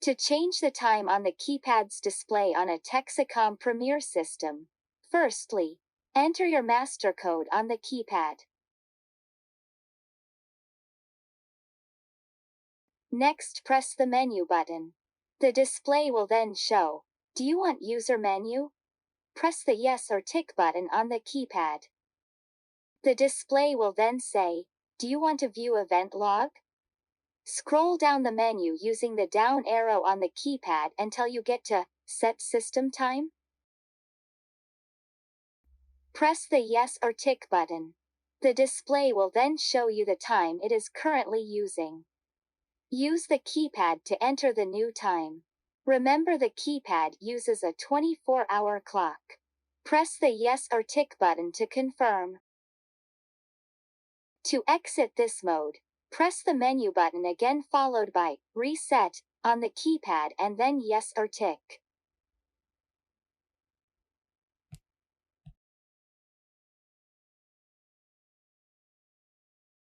To change the time on the keypad's display on a Texecom Premier system, firstly, enter your master code on the keypad. Next, press the menu button. The display will then show, "Do you want user menu?" Press the yes or tick button on the keypad. The display will then say, "Do you want to view event log?" Scroll down the menu using the down arrow on the keypad until you get to Set System Time. Press the yes or tick button. The display will then show you the time it is currently using. Use the keypad to enter the new time. Remember, the keypad uses a 24-hour clock. Press the yes or tick button to confirm. To exit this mode, press the menu button again followed by Reset on the keypad and then yes or tick.